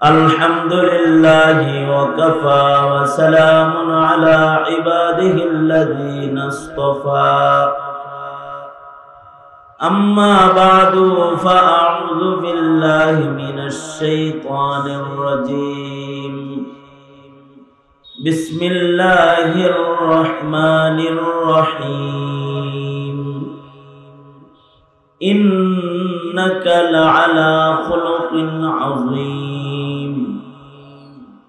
الحمد لله وكفى وسلام على عباده الذين اصطفى أما بعد فأعوذ بالله من الشيطان الرجيم بسم الله الرحمن الرحيم إنك لعلى خلق عظيم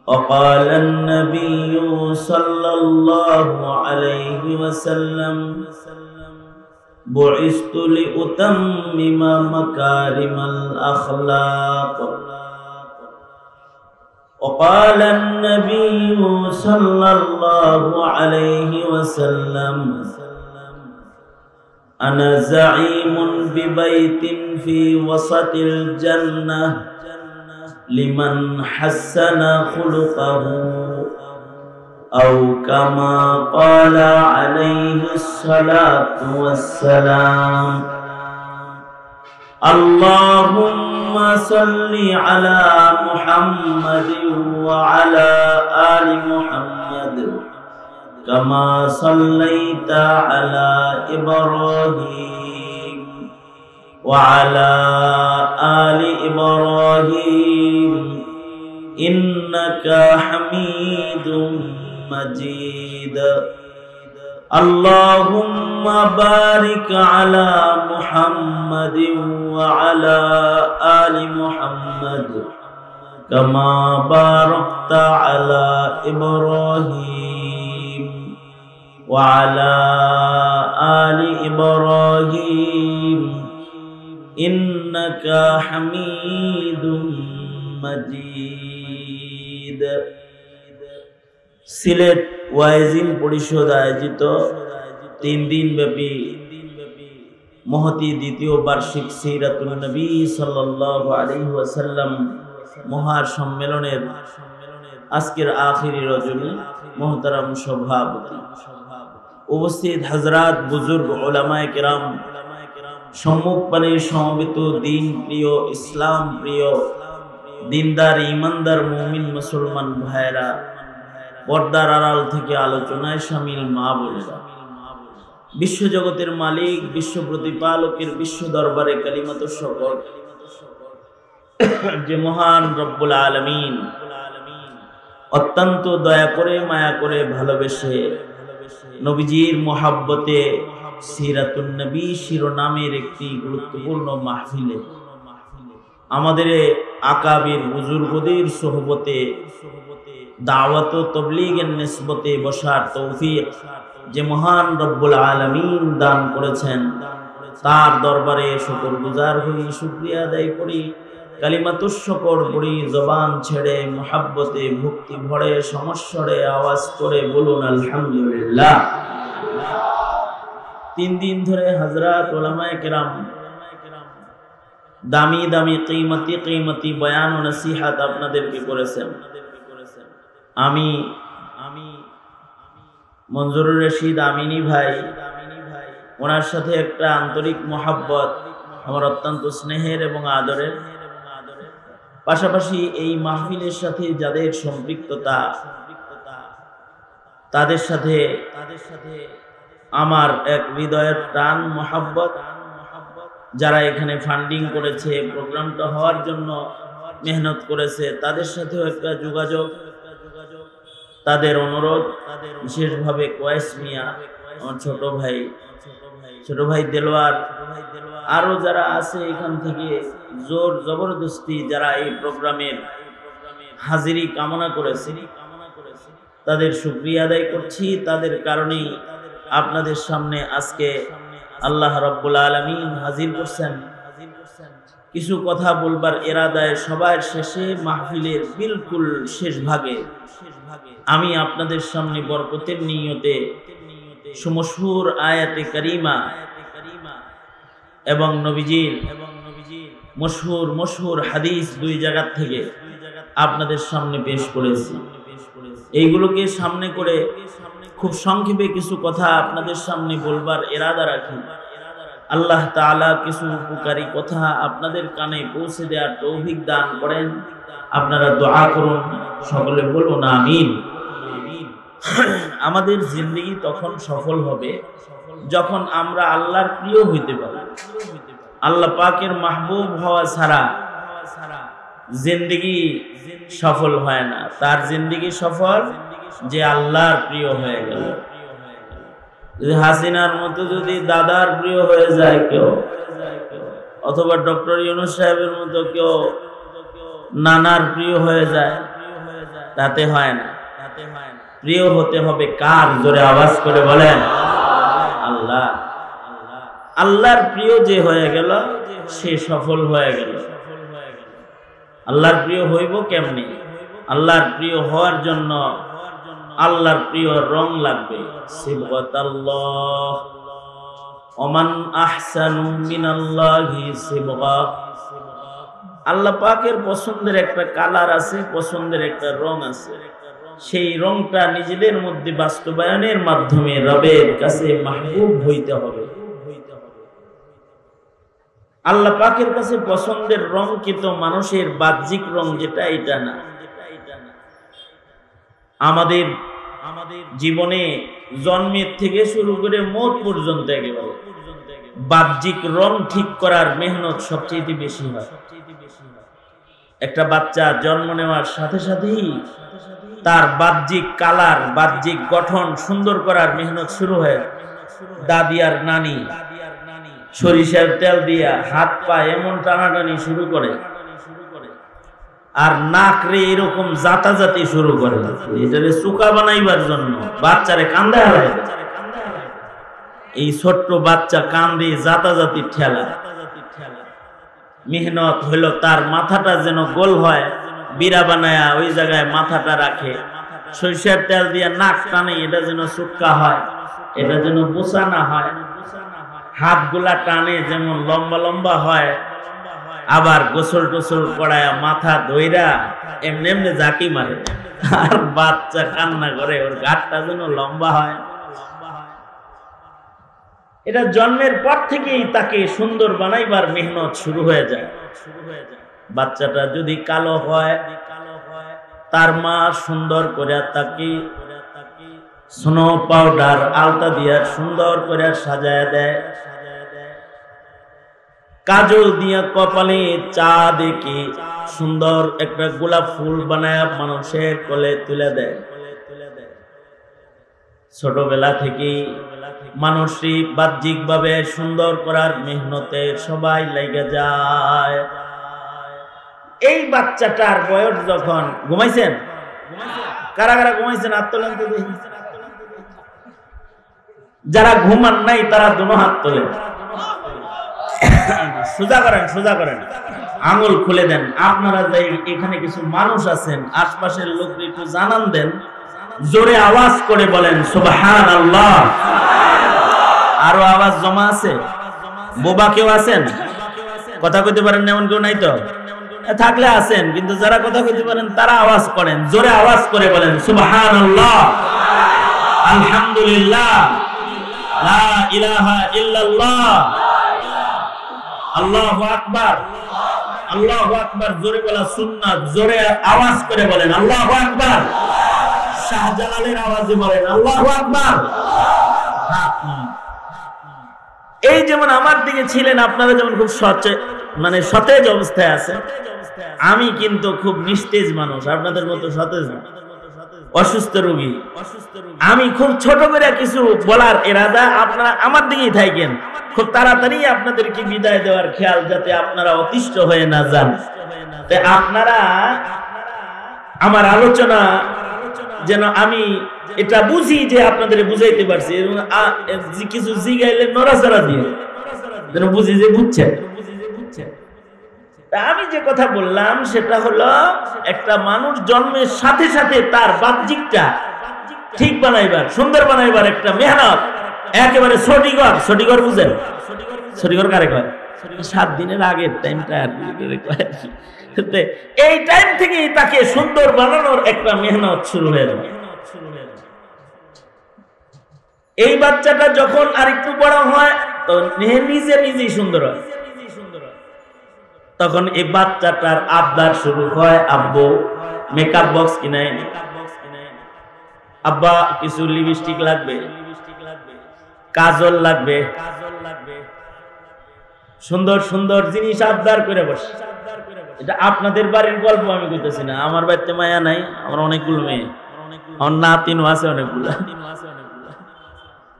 وقال النبي صلى الله عليه وسلم بعثت لأتمم مكارم الأخلاق وقال النبي صلى الله عليه وسلم أنا زعيم ببيت في وسط الجنة لمن حسن خلقه أو كما قال عليه الصلاة والسلام اللهم صل على محمد وعلى آل محمد كما صليت على إبراهيم وعلى آل إبراهيم إنك حميد مجيد اللهم بارك على محمد وعلى آل محمد كما باركت على إبراهيم وعلى آل إبراهيم إنك حميد مجيد সিলেট ওয়াইজিন পরিষদ আয়োজিত 3 দিন ব্যাপী মহতি দ্বিতীয় বার্ষিক সিরাতুন নবী সাল্লাল্লাহু আলাইহি ওয়াসাল্লাম মহা সম্মেলনের আজকের আখিরি রজনী মুহতারাম সভাপতি উপস্থিত হযরত বুজুর্গ উলামায়ে কেরাম সম্মুখপানে সমবেত দিন প্রিয় ইসলাম প্রিয় দিনদার ইমানদার মুমিন মুসলমান ভাইরা পর্দার আড়াল থেকে আলোচনায় শামিল মা বোনেরা বিশ্বজগতের মালিক বিশ্ব প্রতিপালকের বিশ্ব দরবারে কালিমাত শকর যে মহান রব্বুল আলামিন অত্যন্ত দয়া করে মায়া করে ভালোবেসে নবীজির মহব্বতে সিরাতুন নবী শিরোনামের একটি গুরুত্বপূর্ণ মাহফিলে আমাদের আকাবির বুজুর্গদের সোহবতে দাওয়াত ও তাবলীগের নিসবতে বসার তৌফিক যে মহান রব্বুল আলামিন দান করেছেন তার দরবারে শুকরগুজার হই শুকরিয়া আদায় করি কালিমাতুশ শুকর পড়ি জবান ছেড়ে মুহাব্বতে ভক্তি ভরে সমস্বরে আওয়াজ করে বলুন আলহামদুলিল্লাহ। 3 দিন ধরে হযরত উলামায়ে কেরাম দামি দামি কিমতি বয়ান ও নসিহত আপনাদেরকে করেছেন। আমি মঞ্জুরুর রশিদ আমিনী ভাই ওনার সাথে একটা আন্তরিক মহব্বত আমার অত্যন্ত স্নেহের এবং আদরের, পাশাপাশি এই মাহফিলের সাথে যাদের সম্পৃক্ততা তাদের সাথে আমার এক হৃদয়ের টান মহব্বত, যারা এখানে ফান্ডিং করেছে প্রোগ্রামটা হওয়ার জন্য মেহনত করেছে তাদের সাথেও একটা যোগাযোগ, তাদের অনুরোধ, বিশেষভাবে কোয়েস মিয়া আমার ছোট ভাই দেলোয়ার, আরো যারা আছে এখান থেকে জোর জবরদস্তি যারা এই প্রোগ্রামের হাজিরি কামনা করেছে তাদের শুকরিয়া আদায় করছি। তাদের কারণেই আপনাদের সামনে আজকে আল্লাহ রাব্বুল আলামিন হাজির করছেন। কিছু কথা বলবার ইরাদায় সবার শেষে মাহফিলের বিলকুল শেষ ভাগে আমি আপনাদের সামনে বরকতের নিয়তে সুমশহুর আয়াতে কারিমা এবং নবীজির মশহুর হাদিস 2 জায়গা থেকে আপনাদের সামনে পেশ করেছি। এইগুলোকে সামনে করে খুব সংক্ষেপে কিছু কথা আপনাদের সামনে বলবার ইরাদা রাখি। আল্লাহ তাআলা কিছু উপকারী কথা আপনাদের কানে পৌঁছে দেওয়ার তৌফিক দান করেন। আপনারা দোয়া করুন, সকলে বলুন আমিন। আমাদের জিন্দেগি তখন সফল হবে যখন আমরা আল্লাহর প্রিয় হইতে পারি। আল্লাহ পাকের মাহবুব হওয়া ছাড়া জিন্দেগি সফল হয় না। তার জিন্দেগি সফল যে আল্লাহর প্রিয় হয়ে গেল। যদি হাসিনার মতো যদি দাদার প্রিয় হয়ে যায় কেউ, অথবা ডক্টর ইউনূস সাহেবের মতো কেউ নানার প্রিয় হয়ে যায়, তাতে হয় না। প্রিয় হতে হবে কার? জোরে আওয়াজ করে বলেন আল্লাহ। আল্লাহর প্রিয় যে হয়ে গেল সে সফল হয়ে গেল। আল্লাহর প্রিয় হইব কেমনি? আল্লাহর প্রিয় হওয়ার জন্য আল্লাহর প্রিয় রং লাগবে। সিবগাতাল্লাহ, ওমান আহসানু মিনাল্লাহি সিবগা। আল্লাহ পাকের পছন্দের একটা কালার আছে, পছন্দের একটা রং আছে। সেই রংটা নিজেদের মধ্যে বাস্তবায়নের মাধ্যমে রবের কাছে মাহবুব হইতে হবে। আল্লাহ পাকের কাছে পছন্দের রং কিন্তু মানুষের বাহ্যিক রং যেটা, এটা না। আমাদের জীবনে জন্মের থেকে শুরু করে মওত পর্যন্ত একেবারে বাহ্যিক রং ঠিক করার মেহনত সবচেয়ে বেশি হয়। একটা বাচ্চা জন্ম নেওয়ার সাথে সাথেই তার বাহ্যিক কালার, বাহ্যিক গঠন সুন্দর করার মেহনত শুরু হয়। দাদি আর নানি সরিষার তেল দিয়া হাত পা এমন টানাটানি শুরু করে, আর নাক রে এরকম জাতাজাতি শুরু করে, এটারে চুকা বানাইবার জন্য বাচ্চারে কান্দা হয়। এই ছোট্ট বাচ্চা কান্দে জাতাজাতি ঠেলা। মেহনত হইল তার মাথাটা যেন গোল হয়, বিড়া বানায়া ওই জায়গায় মাথাটা রাখে। সরিষার তেল দিয়ে নাক টানে, এটা যেন চুক্কা হয়, এটা যেন বোসা না হয়। হাতগুলা টানে যেমন লম্বা লম্বা হয়। আবার গোসল টোসল করায় মাথা ধইরা এমনি এমনি জাকি মারে, আর বাচ্চা কান্না করে ওর গাঁটটা যেন লম্বা হয়। এটা জন্মের পর থেকেই তাকে সুন্দর বানাইবার মেহনত শুরু হয়ে যায়। বাচ্চাটা যদি কালো হয়, তার মা সুন্দর করে তাকে স্নো পাউডার আলতা দিয়া সুন্দর করে সাজায় দেয়। কাজল দিয়া কপালে চা দেখে সুন্দর একটা গোলাপ ফুল বানায় মানুষের কোলে তুলে দেয়। ছোটবেলা থেকেই মানুষই বাহ্যিক ভাবে সুন্দর করার মেহনতে সবাই লেগে যায়। এই বাচ্চাটার বয়স যখন, ঘুমাইছেন? কারা কারা ঘুমাইছেন হাত তোলেন তো দেখি। যারা ঘুমান নাই তারা দুনো হাত তোলেন। সোজা করেন, সোজা করেন, আঙুল খুলে দেন। আপনারা যে এখানে কিছু মানুষ আছেন, আশপাশের লোককে একটু জানান দেন, জোরে আওয়াজ করে বলেন সুবহানাল্লাহ। আরো আওয়াজ জমা আছে? বোবা কেউ আছেন? কথা কইতে পারেন না এমন কেউ নাই তো? থাকলে আছেন, কিন্তু যারা কথা কইতে পারেন তারা আওয়াজ করেন, জোরে আওয়াজ করে বলেন সুবহানাল্লাহ, আলহামদুলিল্লাহ, লা ইলাহা ইল্লাল্লাহ, আল্লাহু আকবার। আল্লাহু আকবার জোরে বলা সুন্নাত, জোরে আওয়াজ করে বলেন আল্লাহু আকবার। শাহজালালের আওয়াজে বলেন আল্লাহু আকবার। এই যেমন আমার দিকে ছিলেন আপনারা, যেমন খুব সতেজ অবস্থায় আছে, আমি কিন্তু খুব নিস্তেজ মানুষ, আপনাদের মতো সতেজ না, অসুস্থ রোগী। আমি খুব ছোট করে কিছু বলার এরাদা, আপনারা আমার দিকেই থাকেন। খুব তাড়াতাড়ি আপনাদেরকে বিদায় দেওয়ার খেয়াল, যাতে আপনারা অতিষ্ঠ হয়ে না যান। আপনারা আমার আলোচনা যেন আমি এটা বুঝি যে আপনাদের বুঝাইতে পারছি। কিছু জিগাইলে নড়াচড়া দিয়ে যেন বুঝি যে বুঝছেন। আমি যে কথা বললাম সেটা হলো, একটা মানুষ জন্মের সাথে সাথে তার বাহ্যিকটা ঠিক বানাইবার, সুন্দর বানাইবার একটা মেহনত একেবারে সঠিকর বুঝেন? সঠিকর কারে কয়? 7 দিনের আগের টাইমটা এই টাইম থেকেই তাকে সুন্দর বানানোর একটা মেহনত শুরু হয়ে যাবে। এই বাচ্চাটা যখন আর একটু বড় হয় তো নিজেই সুন্দর হয়। তখন এই বাচ্চাটার আবদার শুরু হয়, আব্বু মেকআপ বক্স কিনাই, আব্বা কিছু লিপস্টিক লাগবে, কাজল লাগবে, সুন্দর সুন্দর জিনিস আবদার করে বসে। এটা আপনাদের বাড়ির গল্প আমি কইতেছি না, আমার বাড়িতে মায়া নাই, আমার অনেকগুলো মেয়ে, আমার নাতিনও আছে অনেকগুলো।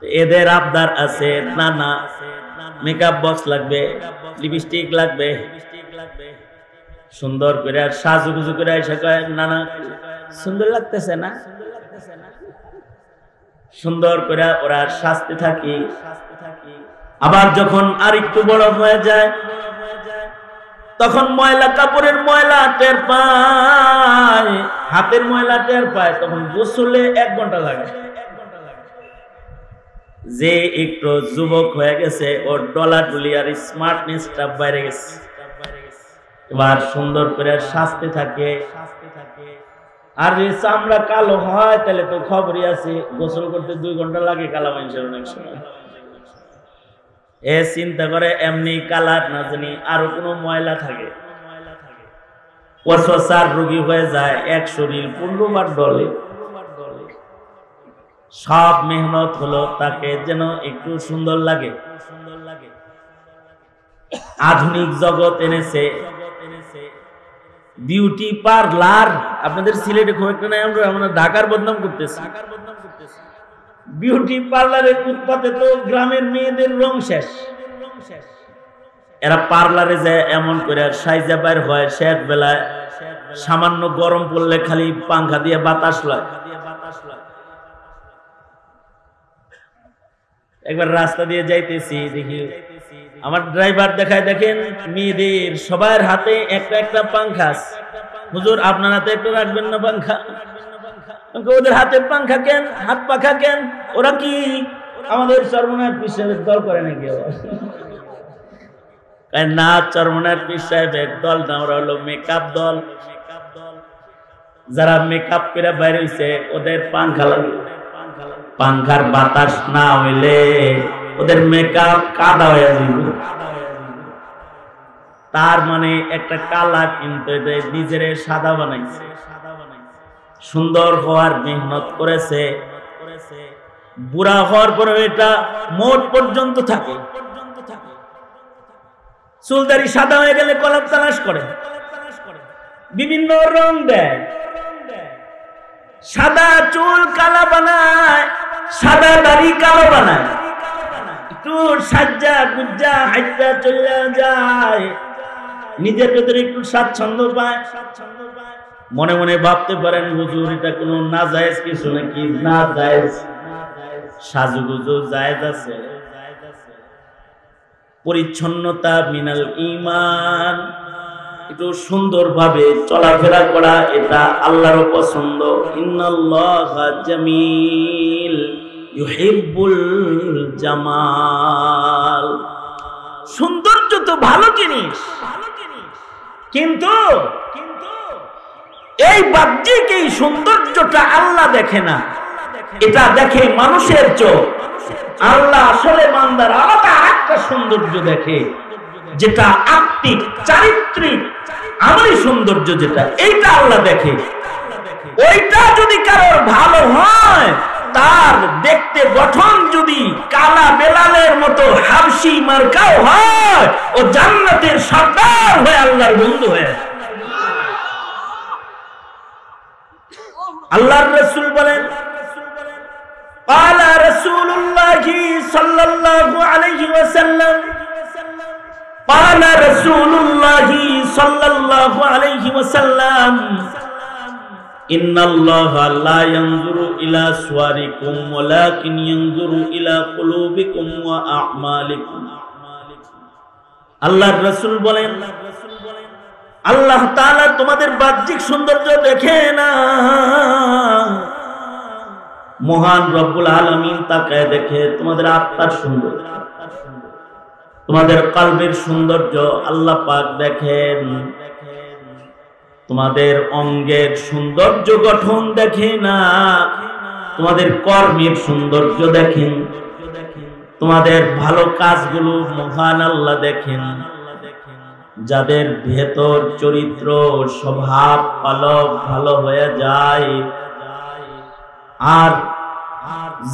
এদের আবদার আছে, নানা মেকআপ বক্স লাগবে, লিপস্টিক লাগবে, সুন্দর করে আর সাজুগুজু করে এসে কয়, নানা সুন্দর লাগতেছে না? সুন্দর করে ওরা সাজতে থাকি। আবার যখন আর একটু বড় হয়ে যায়, তখন ময়লা কাপড়ের ময়লা টের পায়, হাতের ময়লা টের পায়, তখন গোসলে 1 ঘন্টা লাগে। যে একটু যুবক হয়ে গেছে, ওর ডলাডুলি আর স্মার্টনেসটা বাইরে গেছে, এবার সুন্দর করে সাজতে থাকে। আর যদি চামড়া কালো হয় তাহলে তো খবরই আছে, গোসল করতে 2 ঘন্টা লাগে কালা মানুষের অনেক সময়। এ চিন্তা করে এমনি কালার না জানি আরো কোনো ময়লা থাকে, ওয়াসওয়াসার রোগী হয়ে যায়, এক শরীর 15 বার ডলে। সব মেহনত হলো তাকে যেন একটু সুন্দর লাগে। আধুনিক জগৎ এনেছে বিউটি পার্লার। আপনাদের সিলেটে খুব একটা নাই, আমরা ঢাকার বদনাম করতেছি। বিউটি পার্লারের উৎপাতে তো গ্রামের মেয়েদের রং শেষ। এরা পার্লারে যায় এমন করে সাইজা বাইর হয়, শেষ বেলায় সামান্য গরম পড়লে খালি পাংখা দিয়ে বাতাস লয়। একবার রাস্তা দিয়ে যাইতেছি, দেখি আমার ড্রাইভার দেখায়, দেখেন মেয়েদের সবার হাতে একটা একটা পাংখা। হুজুর আপনার হাতে একটু রাখবেন না পাংখা? ওদের হাতে পাংখা কেন, হাত পাখা কেন? ওরা কি আমাদের চরমনার পীর সাহেবের দল করে নাকি? না, চরমনার পীর সাহেবের দল না, ওরা হলো মেকআপ দল। যারা মেকআপ করে বাইরে হইছে ওদের পাংখা লাগে। পাংখার বাতাস না হইলে ওদের মেকআপ কাদা হয়ে যাবে। তার মানে একটা কালা কিন্তু নিজের সাদা বানাইছে, সুন্দর হওয়ার মেহনত করেছে। বুড়া হওয়ার পরে এটা মোট পর্যন্ত থাকে। চুলদারি সাদা হয়ে গেলে কলম তালাশ করে, বিভিন্ন রং দেয়, সাদা চুল কালা বানায়, সাদা দাড়ি কালো বানায়, একটু সাজ্জা গুজ্জা হাইজা চলে যায়, নিজের ভেতরে একটু স্বাচ্ছন্দ্য পায়। মনে মনে ভাবতে পারেন, হুজুর এটা কোনো নাজায়েজ কিছু নাকি? না জায়েজ, সাজুগুজু জায়েজ আছে। পরিচ্ছন্নতা মিনাল ঈমান, একটু সুন্দরভাবে চলাফেরা করা এটা আল্লাহর পছন্দ। ইন্নাল্লাহা জামিল ইউহিব্বুল জামাল। সৌন্দর্য তো ভালো জিনিস, কিন্তু এই বাহ্যিক এই সৌন্দর্যটা আল্লাহ দেখে না, এটা দেখে মানুষের চোখ। আল্লাহ আসলে বান্দার আলাদা একটা সৌন্দর্য দেখে, যেটা আত্মিক চারিত্রিক আমলি সৌন্দর্য, যেটা এইটা আল্লাহ দেখে। ওইটা যদি কারোর ভালো হয়, তার দেখতে গঠন যদি কালা বেলালের মতো হাবশি মার্কাও হয়, ও জান্নাতের সর্দার হয়ে আল্লাহর বন্ধু হয়ে। আল্লাহর রাসূল বলেন, قال رسول الله صلى الله عليه وسلم قال رسول الله صلى الله عليه وسلم إن الله لا ينظر إلى صوركم ولكن ينظر إلى قلوبكم وأعمالكم। আল্লাহর রাসূল বলেন, আল্লাহ তাআলা তোমাদের বাহ্যিক সৌন্দর্য দেখে না, মহান রব্বুল আলামিন তাকায় দেখে তোমাদের আত্মার সৌন্দর্য, তোমাদের কলবের সৌন্দর্য আল্লাহ পাক দেখেন। তোমাদের অঙ্গের সৌন্দর্য গঠন দেখে না, তোমাদের কর্মের সৌন্দর্য দেখেন, তোমাদের ভালো কাজগুলো মহান আল্লাহ দেখেন। যাদের ভেতর চরিত্র স্বভাব পালক ভালো হয়ে যায়, আর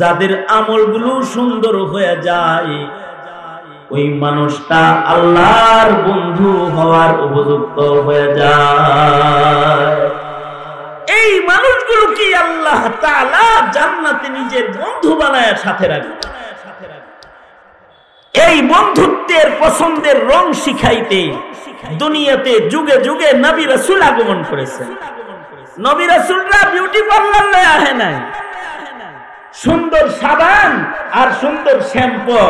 যাদের আমলগুলো সুন্দর হয়ে যায়, ওই মানুষটা আল্লাহর বন্ধু হওয়ার উপযুক্ত হয়ে যায়। এই মানুষগুলো কি আল্লাহ তাআলা জান্নাতে নিজের বন্ধু বানায় সাথে রাখবে। এই বন্ধুত্বের পছন্দের রং শিখাইতে দুনিয়াতে যুগে যুগে নবী রাসূল আগমন করেছেন। নবী রাসূলরা বিউটি পার্লার লয়ে আহে নাই, সুন্দর সাবান আর সুন্দর শ্যাম্পু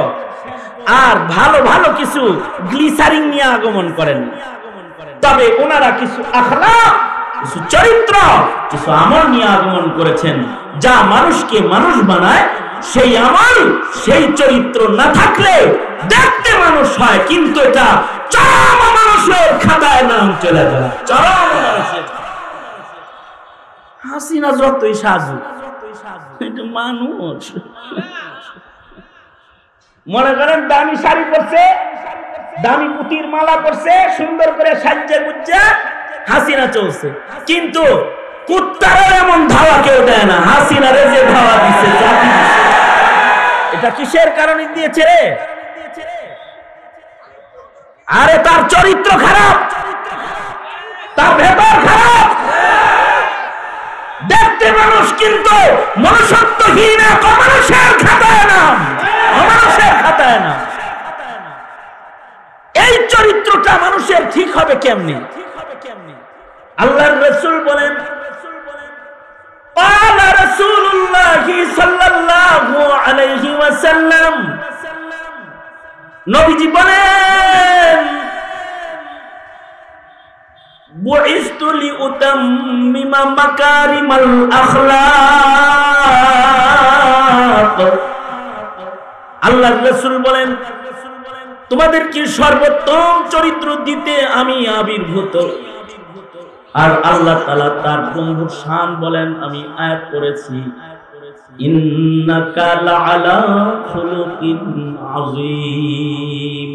আর ভালো ভালো কিছু গ্লিসারিন নিয়ে আগমন করেন। তবে ওনারা কিছু আখলাক, কিছু চরিত্র, কিছু আমল নিয়ে আগমন করেছেন, যা মানুষকে মানুষ বানায়। সেই আমল, সেই চরিত্র না থাকলে দেখতে মানুষ হয়, কিন্তু এটা চরম মানুষের খাতায় নাম চলে যায়। চরম মানুষের হাসিনা যতই সাজু, এটা মানুষ। মনে করেন দামি শাড়ি পরছে, দামি পুঁতির মালা পরছে, সুন্দর করে সাজ্জা গুজ্জা হাসিনা চলছে, কিন্তু কুত্তারও এমন ধাওয়া কেউ দেয় না। হাসিনারে যে ধাওয়া দিচ্ছে, এটা কিসের কারণে দিয়েছে? আরে তার চরিত্র খারাপ, তার ভেতর খারাপ, দেখতে মানুষ কিন্তু মনুষ্যত্বহীন, অমানুষের খাতায় নাম, অমানুষের খাতায় নাম। এই চরিত্রটা মানুষের ঠিক হবে কেমনি? আল্লাহর রাসূল বলেন, ক্বালা রাসূলুল্লাহ সাল্লাল্লাহু আলাইহি ওয়াসাল্লাম, নবীজি বলেন, বুইসতু লিউতাম্মিমা মাকারিমাল আখলাক। আল্লাহর রাসূল বলেন, তোমাদেরকে সর্বোত্তম চরিত্র দিতে আমি আবির্ভূত। আর আল্লাহ তাআলা তার বন্ধুর শান বলেন, আমি আয়াত করেছি, ইন্নাকা লাআলা খুলুকিন আযীম।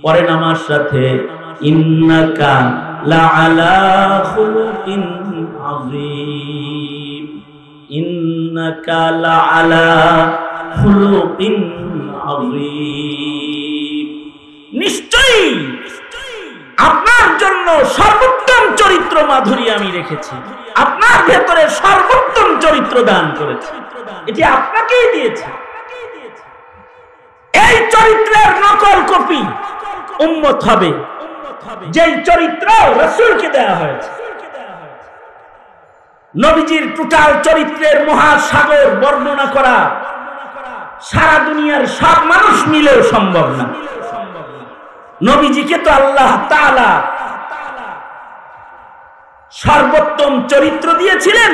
পরে নামার সাথে ইন্নাকা লাআলা খুলুকিন আযীম, ইন্নাকা লাআলা খুলুকিন আযীম। নিশ্চয়ই আপনার জন্য সর্বোত্তম চরিত্র মাধুরী আমি রেখেছি, আপনার ভেতরে সর্বোত্তম চরিত্র দান করেছি, এটি আপনাকেই দিয়েছি। এই চরিত্রের নকল কপি উম্মত হবে, যেই চরিত্র রাসূলকে দেওয়া হয়েছে। নবীজির টোটাল চরিত্রের মহাসাগর বর্ণনা করা সারা দুনিয়ার সব মানুষ মিলেও সম্ভব না। নবীজিকে তো আল্লাহ তাআলা সর্বোত্তম চরিত্র দিয়েছিলেন,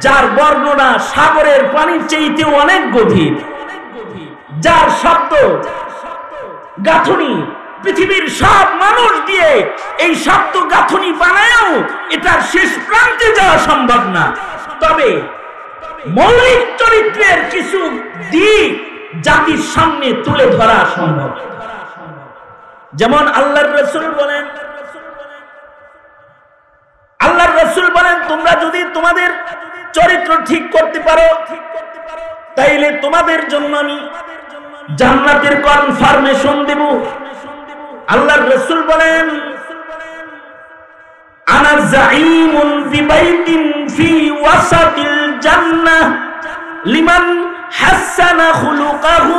যার বর্ণনা সাগরের পানির চাইতেও অনেক গভীর, যার শব্দ গাঁথনি পৃথিবীর সব মানুষ দিয়ে এই শব্দ গাঁথনি বানায়ও এটার শেষ প্রান্তে যাওয়া সম্ভব না। তবে মৌলিক চরিত্রের কিছু দিক জাতির সামনে তুলে ধরা সম্ভব। যেমন আল্লাহর রাসূল বলেন, আল্লাহর রাসূল বলেন, তোমরা যদি তোমাদের চরিত্র ঠিক করতে পারো, তাইলে তোমাদের জন্য আমি জান্নাতের কনফার্মেশন দেব। আল্লাহর রাসূল বলেন, আনা যাঈমুন বিবাইতিন ফি ওয়াসাতিল জান্নাহ লিমান হাসানা খুলুকাহু।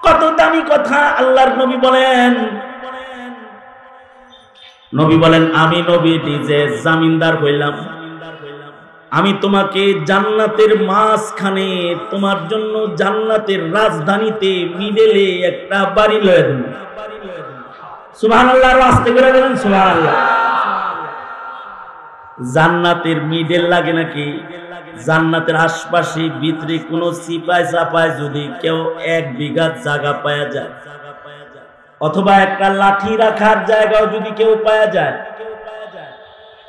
কত দামি কথা আল্লাহর নবী বলেন। নবী বলেন, আমি নবী নিজে জামিনদার হইলাম, আমি তোমাকে জান্নাতের মাঝখানে, তোমার জন্য জান্নাতের রাজধানীতে মিডলে একটা বাড়ি লয়ে দেব। সুবহানাল্লাহ, আস্তে করে বলেন সুবহানাল্লাহ। জান্নাতের মিডল লাগে নাকি? জান্নাতের আশপাশে ভিতরে কোনো সিপাই চাপায় যদি কেউ 1 বিঘা জায়গা পাওয়া যায়, অথবা একটা লাঠি রাখার জায়গাও যদি কেউ পাওয়া যায়,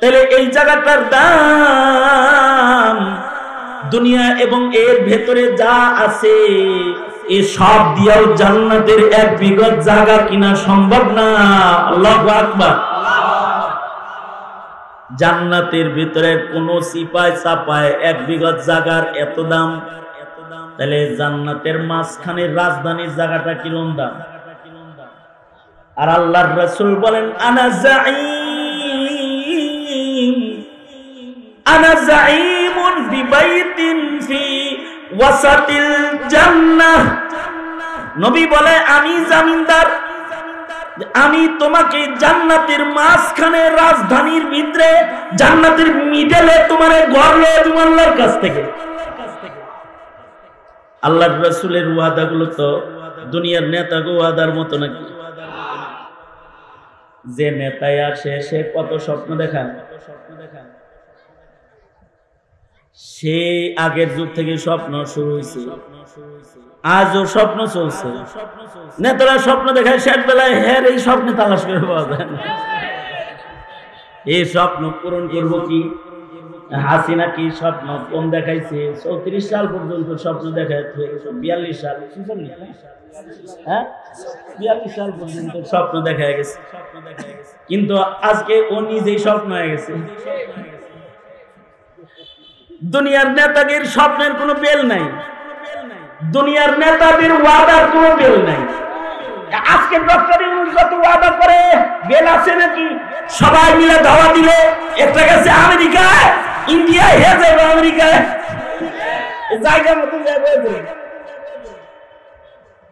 তাহলে এই জায়গাটার দাম দুনিয়া এবং এর ভেতরে যা আছে এই সব দিয়েও জান্নাতের 1 বিঘা জায়গা কিনা সম্ভব না। আল্লাহু আকবার। জান্নাতের ভিতরে কোন সিপায় চাপায় 1 বিঘা জায়গার এত দাম, তাহলে জান্নাতের মাঝখানে রাজধানীর জায়গাটা কিরকম দাম? আর আল্লাহর রাসূল বলেন আনা যাঈমুন বিবাইতিন ফি ওয়াসাতিল জান্নাহ। নবী বলে আমি জামিনদার, আমি তোমাকে জান্নাতের মাঝখানে রাজধানীর ভিতরে জান্নাতের মিডলে তোমারে ঘর লয়ে দিব আল্লাহর কাছ থেকে। আল্লাহর রাসূলের ওয়াদাগুলো তো দুনিয়ার নেতাগো ওয়াদার মতো নাকি? যে নেতায় আসে সে কত স্বপ্ন দেখায়, সে আগের যুগ থেকে স্বপ্ন শুরু হয়েছে, আজও স্বপ্ন চলছে। নেতারা স্বপ্ন দেখায়, শেষ বেলায় হের এই স্বপ্নে তালাশ করে পাওয়া যায় না। এই স্বপ্ন পূরণ করবো কি? হাসিনা কি স্বপ্ন কম দেখাইছে? 34 সাল পর্যন্ত স্বপ্ন দেখায়, 42 সাল 42 সাল পর্যন্ত স্বপ্ন দেখা গেছে, কিন্তু আজকে ও নিজেই স্বপ্ন হয়ে গেছে। দুনিয়ার নেতাদের স্বপ্নের কোনো বেল নাই, দুনিয়ার নেতাদের ওয়াদার কোনো বেল নাই। আজকে ডক্টর ইউনূস যত ওয়াদা করে বেল আছে নাকি? সবাই মিলে দাওয়া দিলে একটা গেছে আমেরিকায়, ইন্ডিয়ায়, হে যাবে আমেরিকায়, জায়গা মতো যাবে।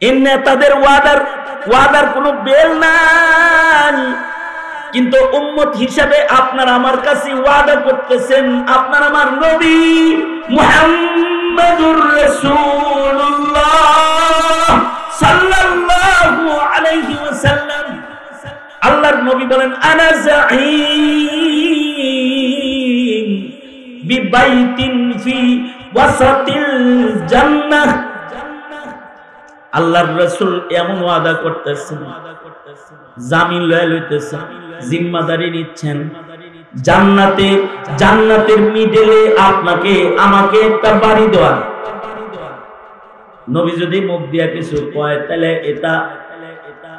এই নেতাদের ওয়াদার কোনো বেল নাই, কিন্তু উম্মত হিসাবে আপনার আমার কাছে ওয়াদা করতেছেন আপনার আমার নবী মুহাম্মাদুর রাসূলুল্লাহ সাল্লাল্লাহু আলাইহি ওয়াসাল্লাম। আল্লাহর নবী বলেন আনা যাঈম বিবাইতিন ফি ওয়াসাতিল জান্নাহ। আল্লাহর রাসূল এমন ওয়াদা করতেছেন, জামিন লয়ে লইতেছেন, জিম্মাদারি নিচ্ছেন, জান্নাতের মিডলে আপনাকে আমাকে একটা বাড়ি দেওয়া। নবী যদি মুখ দিয়া কিছু কয় তাহলে এটা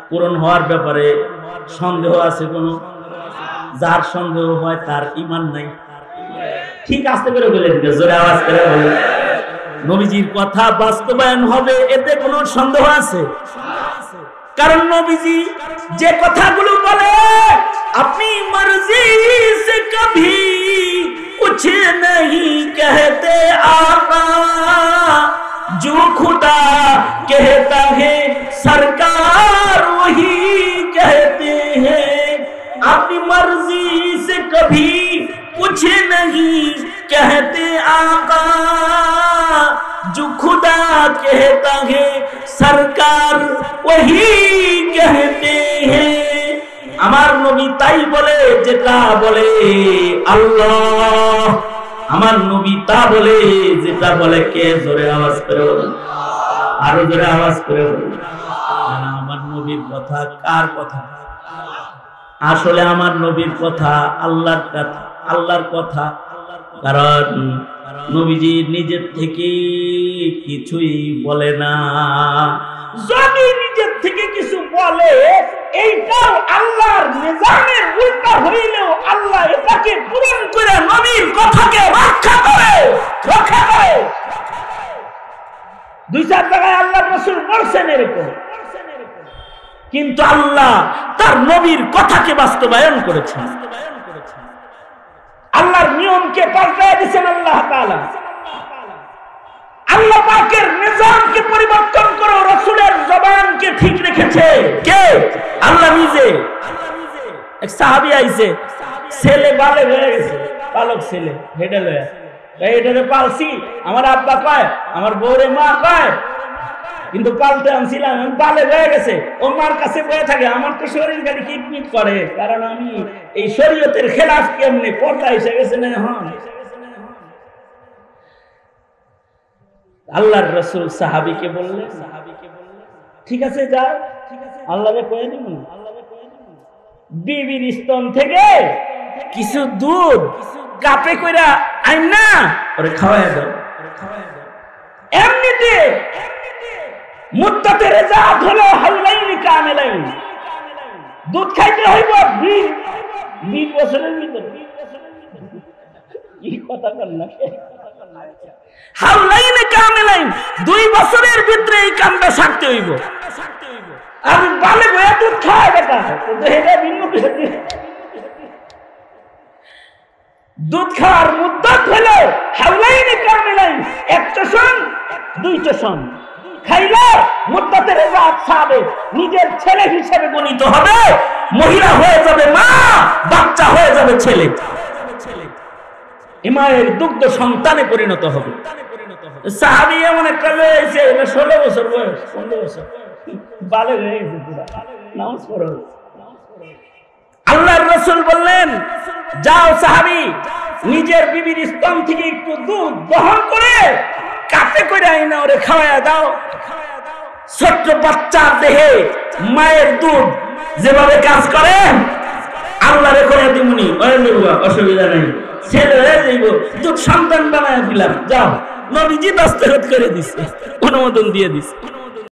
পূরণ হওয়ার ব্যাপারে সন্দেহ আছে কোন? যার সন্দেহ হয় তার ঈমান নাই। ঠিক আসতে করে বলেন, জোরে আওয়াজ করে বলেন, নবীজির কথা বাস্তবায়ন হবে এতে কোনো সন্দেহ আছে? কারণ নবীজি যে কথাগুলো বলে, আপনি মর্জি সে কभी कुछ नहीं कहते आका, जो खुदा कहता है सरकार वही कहते हैं। अपनी मर्जी से कभी कुछ नहीं कहते आका, जो खुदा कहता है सरकार वही कहते हैं। আমার নবী তাই বলে যেটা বলে আল্লাহ, আমার নবী তা বলে যেটা বলে কে? জোরে আওয়াজ করে বলুন, আরো জোরে আওয়াজ করে বলুন। আমার নবীর কথা কার কথা? আসলে আমার নবীর কথা আল্লাহর কথা। কারণ নবীজি নিজের থেকে কিছুই বলে না। যদি নিজের থেকে কিছু বলে, এইটাও আল্লাহর নিজামের উল্টা হইলেও আল্লাহ এটাকে পূরণ করে নবীর কথাকে রক্ষা করে। 2-4 জায়গায় আল্লাহর রাসূল বলছেন এরকম, কিন্তু আল্লাহ তার নবীর কথাকে বাস্তবায়ন করেছেন। আল্লাহর নিয়মকে পাল্টায় দিয়েছেন আল্লাহ তাআলা। আল্লাহ পাকের নিজামকে পরিবর্তন করে রাসূলের জবানকে ঠিক রেখেছে কে? আল্লাহ নিজে। এক সাহাবী আইছে, ছেলে বালে হয়ে গেছে, পালক ছেলে, হেডে লয়ে এটারে পালছি, আমার আব্বা কয়, আমার বউরে মা কয়, কিন্তু পালতে আনছিলাম, বালে হয়ে গেছে, ও মার কাছে বয়ে থাকে। আমার তো শরীর খালি কিটমিট করে, কারণ আমি এই শরীয়তের খেলাফ কেমনে পর্দা এসে গেছে না। হ্যাঁ, আল্লাহর রাসূল সাহাবীকে বললেন, ঠিক আছে যাও, আল্লাহকে কয়ে দিব না, বিবির স্তন থেকে কিছু দুধ কাপে কইরা আইনা ওরে খাওয়ায় দাও। এমনিতে মুদ্দাতের রেজাত হলো হাউলাইনি কামিলাইন, দুধ খাইতে হইব 20 বছরের ভিতরে। কি কথা বলনা, হাউলাইনি কামিলাইন 2 বছরের ভিতরে এই কামটা সারতে হইব। আর বালে বয়া দুধ খায় বেটা, এটা ভিন্ন বিষয়। দুধ খাওয়ার মুদ্দাত হলো হাউলাইনি কামিলাইন, 1 চষণ 2 চষণ খাইলে মুদ্দাতের রেজাত সাবে, নিজের ছেলে হিসেবে গণিত হবে, মহিলা হয়ে যাবে মা, বাচ্চা হয়ে যাবে ছেলে, মায়ের দুগ্ধ সন্তানে পরিণত হবে। সাহাবী এমন একটা মেয়ে হয়েছে, 16 বছর বয়স, 15 বছর বালে হয়ে গেছে পুরা, নামাজ পড়ো। আল্লাহর রাসূল বললেন, যাও সাহাবী, নিজের বিবির স্তন থেকে একটু দুধ দহন করে কাপে করে আইনা ওরে খাওয়ায়া দাও। ছোট্ট বাচ্চার দেহে মায়ের দুধ যেভাবে কাজ করে আল্লাহ রে করে দিমুনি, অসুবিধা নেই, ছেলে হয়ে যাইব, দুধ সন্তান বানায় দিলাম, যাও। নবীজি দস্তখত করে দিছে, অনুমোদন দিয়ে দিছে।